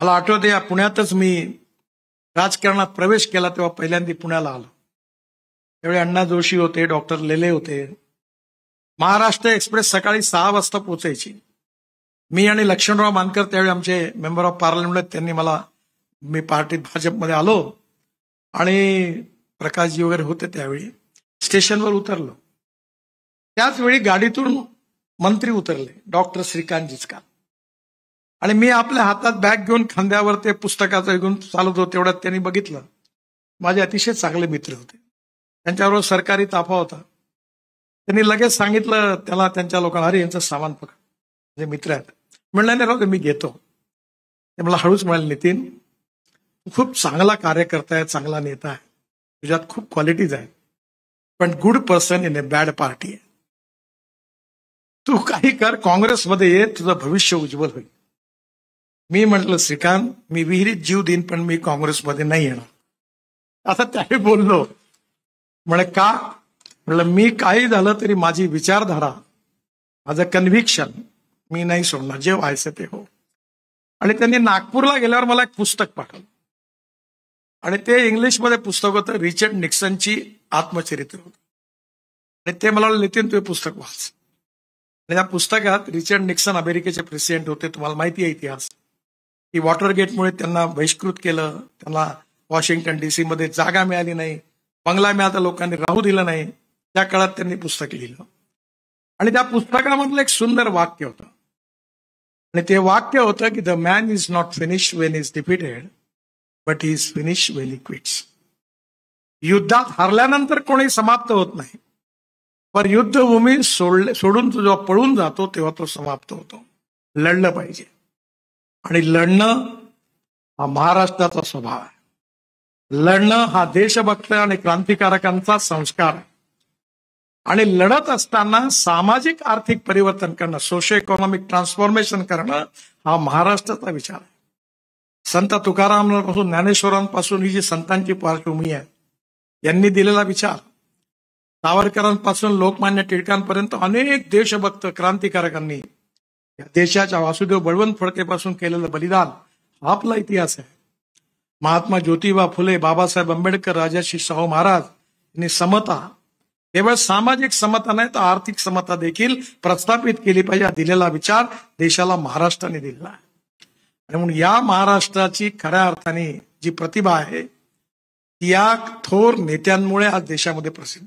मला आठवते या पुण्यातच मी राजकारणात प्रवेश केला तेव्हा पहिल्यांदा पुण्याला आलो. त्यावेळी अण्णा जोशी होते, डॉक्टर लेले होते. महाराष्ट्र एक्सप्रेस सकाळी 6 वाजता पोहोचायची. मी आणि लक्ष्मणराव मानकर त्यावेळी आमचे मेंबर ऑफ पार्लमेंट, त्यांनी मी पार्टीत भाजपमध्ये आलो आणि प्रकाशजी वगैरे होते. त्यावेळी स्टेशनवर उतरलो. त्याच वेळी गाडीतून मंत्री उतरले, डॉक्टर श्रीकांत जिचकार. आणि मी आपल्या हातात बॅग घेऊन खांद्यावर ते पुस्तकाचं घेऊन चालत होतो. तेवढ्यात त्यांनी बघितलं. माझे अतिशय चांगले मित्र होते, त्यांच्याबरोबर सरकारी ताफा होता. त्यांनी लगेच सांगितलं त्याला, त्यांच्या लोकांना, अरे यांचं सामान पकड, म्हणजे मित्र आहेत. म्हणलं नाही राहू दे, मी घेतो. ते मला हळूच म्हणाले, नितीन तू खूप चांगला कार्यकर्ता आहे, चांगला नेता आहे, तुझ्यात खूप क्वालिटीज आहेत, पण good person in A bad party आहे. तू काही कर, काँग्रेसमध्ये ये, तुझं भविष्य उज्ज्वल होईल. मी म्हटलं श्रीकांत, मी विहिरीत जीव देईन, पण मी काँग्रेसमध्ये नाही येणार. आता त्याही बोललो. म्हणे का? म्हटलं मी काही झालं तरी माझी विचारधारा, माझं कन्व्हिक्शन मी नाही सोडणार, जे व्हायचं ते हो. आणि त्यांनी नागपूरला गेल्यावर मला एक पुस्तक पाठवलं आणि ते इंग्लिशमध्ये पुस्तक होतं, रिचर्ड निक्सनची आत्मचरित्र होतं. आणि ते मला नितीन तू हे पुस्तक वाच. आणि त्या पुस्तकात रिचर्ड निक्सन अमेरिकेचे प्रेसिडेंट होते, तुम्हाला माहिती आहे इतिहास, की वॉटरगेटमुळे त्यांना बहिष्कृत केलं, त्यांना वॉशिंग्टन DC मध्ये जागा मिळाली नाही, बंगला मिळाला, लोकांनी राहू दिलं नाही. त्या काळात त्यांनी पुस्तक लिहिलं आणि त्या पुस्तकामधलं एक सुंदर वाक्य होतं. आणि ते वाक्य होतं की the man is not finish Wien is defeated, but he is finish when he quits. युद्धात हारल्यानंतर कोणी समाप्त होत नाही, पण युद्धभूमी सोडून तो जेव्हा पळून जातो तेव्हा तो समाप्त होतो. लढलं पाहिजे, आणि लढणं हा महाराष्ट्राचा स्वभाव आहे. लढणं हा देशभक्त आणि क्रांतिकारकांचा संस्कार आहे. आणि लढत असताना सामाजिक आर्थिक परिवर्तन करणं, सोशो इकॉनॉमिक ट्रान्सफॉर्मेशन करणं, हा महाराष्ट्राचा विचार आहे. संत तुकारामांपासून, ज्ञानेश्वरांपासून ही जी संतांची पार्श्वभूमी आहे, यांनी दिलेला विचार, सावरकरांपासून लोकमान्य टिळकांपर्यंत अनेक देशभक्त क्रांतिकारकांनी या देशाच्या वासुदेव बळवंत फडकेपासून केलेलं बलिदान, हा आपला इतिहास आहे. महात्मा ज्योतिबा फुले, बाबासाहेब आंबेडकर, राजर्षी शाहू महाराज यांनी समता, केवळ सामाजिक समता नाही तर आर्थिक समता देखील प्रस्थापित केली पाहिजे, हा दिलेला विचार देशाला महाराष्ट्राने दिलेला आहे. आणि म्हणून या महाराष्ट्राची खऱ्या अर्थाने जी प्रतिभा आहे, ती या थोर नेत्यांमुळे आज देशामध्ये प्रसिद्ध